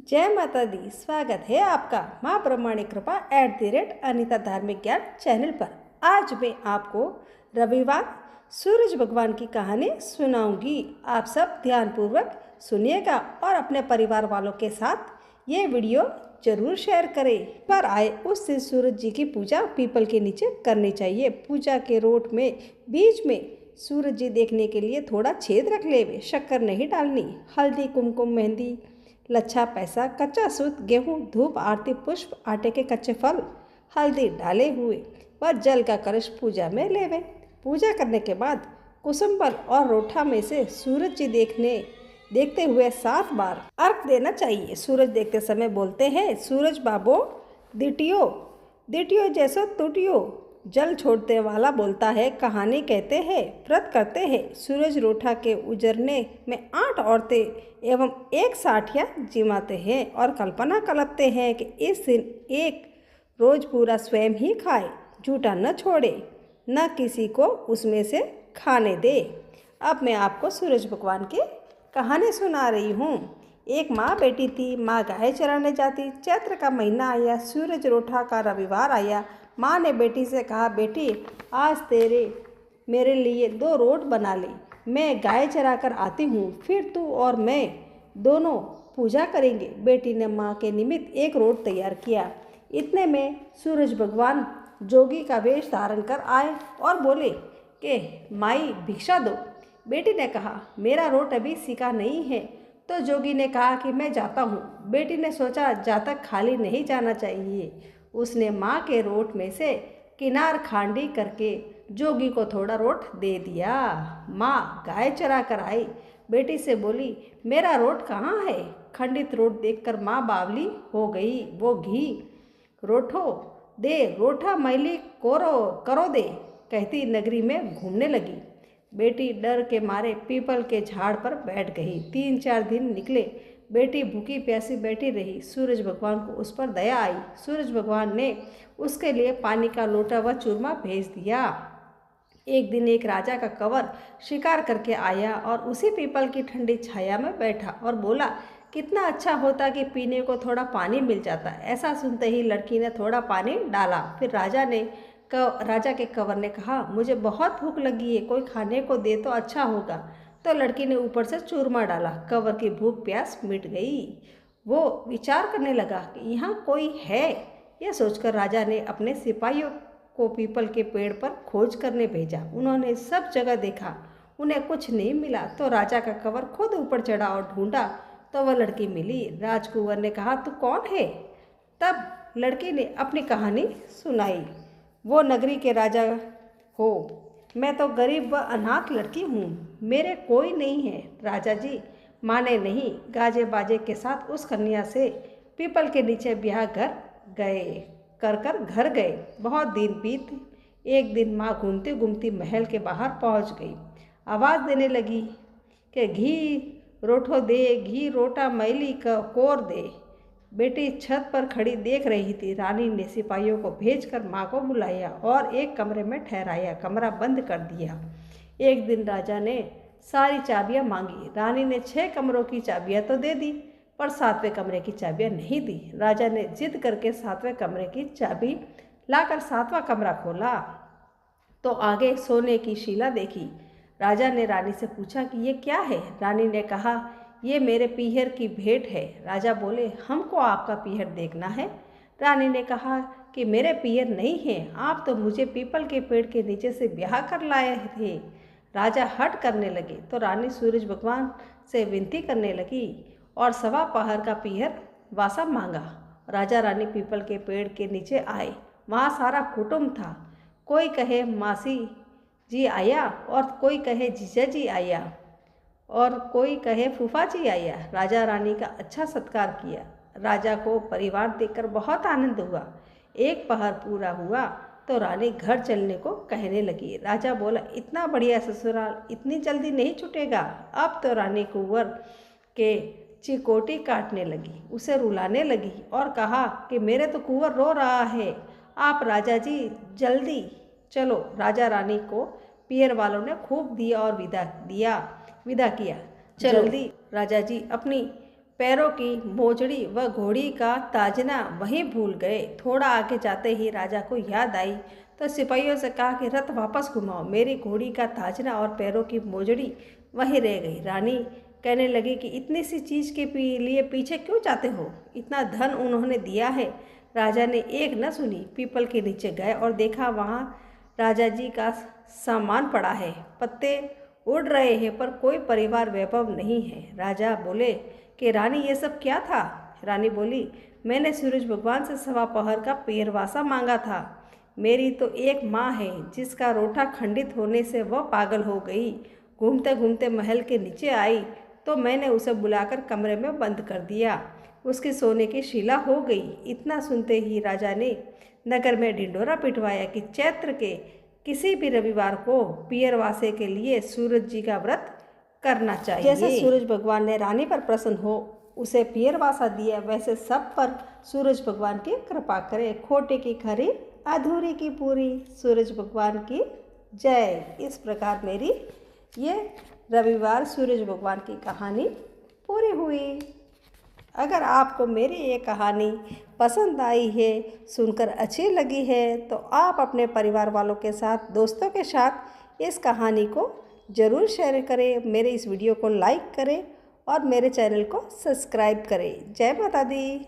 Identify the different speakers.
Speaker 1: जय माता दी। स्वागत है आपका माँ ब्रह्मांडी कृपा @अनिता धार्मिक ज्ञान चैनल पर। आज मैं आपको रविवार सूरज भगवान की कहानी सुनाऊंगी। आप सब ध्यानपूर्वक सुनिएगा और अपने परिवार वालों के साथ ये वीडियो जरूर शेयर करें। पर आए उस दिन सूरज जी की पूजा पीपल के नीचे करनी चाहिए। पूजा के रोट में बीच में सूरज जी देखने के लिए थोड़ा छेद रख ले। शक्कर नहीं डालनी। हल्दी, कुमकुम, मेहंदी, लच्छा, पैसा, कच्चा सूत, गेहूँ, धूप, आरती पुष्प, आटे के कच्चे फल, हल्दी डाले हुए व जल का कलश पूजा में लेवे। पूजा करने के बाद कुसुम्बल और रोठा में से सूरज जी देखते हुए 7 बार अर्घ देना चाहिए। सूरज देखते समय बोलते हैं, सूरज बाबो दिटियो दिटियो जैसो टूटियो। जल छोड़ते वाला बोलता है, कहानी कहते हैं, व्रत करते हैं। सूरज रोठा के उजरने में 8 औरतें एवं 1 साठिया जिमाते हैं और कल्पना कलपते हैं कि इस दिन एक रोज पूरा स्वयं ही खाए, झूठा न छोड़े, न किसी को उसमें से खाने दे। अब मैं आपको सूरज भगवान की कहानी सुना रही हूँ। एक माँ बेटी थी। माँ गाय चराने जाती। चैत्र का महीना आया। सूरज रोठा का रविवार आया। माँ ने बेटी से कहा, बेटी आज मेरे लिए 2 रोट बना ले। मैं गाय चरा कर आती हूँ, फिर तू और मैं दोनों पूजा करेंगे। बेटी ने माँ के निमित्त 1 रोट तैयार किया। इतने में सूरज भगवान जोगी का वेश धारण कर आए और बोले कि माई भिक्षा दो। बेटी ने कहा, मेरा रोट अभी सीखा नहीं है। तो जोगी ने कहा कि मैं जाता हूँ। बेटी ने सोचा, जा तक खाली नहीं जाना चाहिए। उसने माँ के रोट में से किनार खांडी करके जोगी को थोड़ा रोट दे दिया। माँ गाय चरा कर आई। बेटी से बोली, मेरा रोट कहाँ है? खंडित रोट देखकर माँ बावली हो गई। वो घी रोठो दे, रोठा मैली करो दे, कहती नगरी में घूमने लगी। बेटी डर के मारे पीपल के झाड़ पर बैठ गई। 3-4 दिन निकले। बेटी भूखी प्यासी बैठी रही। सूरज भगवान को उस पर दया आई। सूरज भगवान ने उसके लिए पानी का लोटा व चूरमा भेज दिया। एक दिन एक राजा का कंवर शिकार करके आया और उसी पीपल की ठंडी छाया में बैठा और बोला, कितना अच्छा होता कि पीने को थोड़ा पानी मिल जाता। ऐसा सुनते ही लड़की ने थोड़ा पानी डाला। फिर राजा के कंवर ने कहा, मुझे बहुत भूख लगी है, कोई खाने को दे तो अच्छा होगा। तो लड़की ने ऊपर से चूरमा डाला। कंवर की भूख प्यास मिट गई। वो विचार करने लगा कि यहाँ कोई है। यह सोचकर राजा ने अपने सिपाहियों को पीपल के पेड़ पर खोज करने भेजा। उन्होंने सब जगह देखा, उन्हें कुछ नहीं मिला। तो राजा का कंवर खुद ऊपर चढ़ा और ढूंढा तो वह लड़की मिली। राजकुंवर ने कहा, तू कौन है? तब लड़की ने अपनी कहानी सुनाई। वो नगरी के राजा हो, मैं तो गरीब व अनाथ लड़की हूँ, मेरे कोई नहीं है। राजा जी माने नहीं। गाजे बाजे के साथ उस कन्या से पीपल के नीचे ब्याह कर घर गए। बहुत दिन बीत। एक दिन माँ घूमती घूमती महल के बाहर पहुँच गई। आवाज़ देने लगी कि घी रोठो दे, घी रोटा मैली कोर दे। बेटी छत पर खड़ी देख रही थी। रानी ने सिपाहियों को भेजकर माँ को बुलाया और एक कमरे में ठहराया। कमरा बंद कर दिया। एक दिन राजा ने सारी चाबियाँ मांगी। रानी ने 6 कमरों की चाबियाँ तो दे दी, पर 7वें कमरे की चाबियाँ नहीं दी। राजा ने जिद करके 7वें कमरे की चाबी लाकर 7वां कमरा खोला तो आगे सोने की शीला देखी। राजा ने रानी से पूछा कि ये क्या है? रानी ने कहा, ये मेरे पीहर की भेंट है। राजा बोले, हमको आपका पीहर देखना है। रानी ने कहा कि मेरे पीहर नहीं हैं, आप तो मुझे पीपल के पेड़ के नीचे से ब्याह कर लाए थे। राजा हट करने लगे तो रानी सूरज भगवान से विनती करने लगी और 1.25 पहर का पीहर वासा मांगा। राजा रानी पीपल के पेड़ के नीचे आए। वहाँ सारा कुटुंब था। कोई कहे मासी जी आया और कोई कहे जीजा जी आया और कोई कहे फूफा जी आया। राजा रानी का अच्छा सत्कार किया। राजा को परिवार देखकर बहुत आनंद हुआ। 1 पहर पूरा हुआ तो रानी घर चलने को कहने लगी। राजा बोला, इतना बढ़िया ससुराल इतनी जल्दी नहीं छूटेगा। अब तो रानी कुंवर के चिकोटी काटने लगी, उसे रुलाने लगी और कहा कि मेरे तो कुंवर रो रहा है, आप राजा जी जल्दी चलो। राजा रानी को पीहर वालों ने खूब दिया और विदा किया। जल्दी राजा जी अपनी पैरों की मोजड़ी व घोड़ी का ताजना वहीं भूल गए। थोड़ा आगे जाते ही राजा को याद आई तो सिपाहियों से कहा कि रथ वापस घुमाओ, मेरी घोड़ी का ताजना और पैरों की मोजड़ी वहीं रह गई। रानी कहने लगी कि इतनी सी चीज़ के लिए पीछे क्यों जाते हो, इतना धन उन्होंने दिया है। राजा ने एक न सुनी, पीपल के नीचे गए और देखा वहाँ राजा जी का सामान पड़ा है, पत्ते उड़ रहे हैं पर कोई परिवार वैभव नहीं है। राजा बोले कि रानी ये सब क्या था। रानी बोली, मैंने सूरज भगवान से सवा पहर का पेरवासा मांगा था। मेरी तो एक माँ है जिसका रोटा खंडित होने से वह पागल हो गई। घूमते घूमते महल के नीचे आई तो मैंने उसे बुलाकर कमरे में बंद कर दिया, उसकी सोने की शिला हो गई। इतना सुनते ही राजा ने नगर में ढिंढोरा पिटवाया कि चैत्र के किसी भी रविवार को पियरवासे के लिए सूरज जी का व्रत करना चाहिए। जैसे सूरज भगवान ने रानी पर प्रसन्न हो उसे पियरवासा दिया, वैसे सब पर सूरज भगवान की कृपा करे। खोटे की खरी अधूरी की पूरी, सूरज भगवान की जय। इस प्रकार मेरी ये रविवार सूरज भगवान की कहानी पूरी हुई। अगर आपको मेरी ये कहानी पसंद आई है, सुनकर अच्छी लगी है, तो आप अपने परिवार वालों के साथ, दोस्तों के साथ इस कहानी को ज़रूर शेयर करें। मेरे इस वीडियो को लाइक करें और मेरे चैनल को सब्सक्राइब करें। जय माता दी।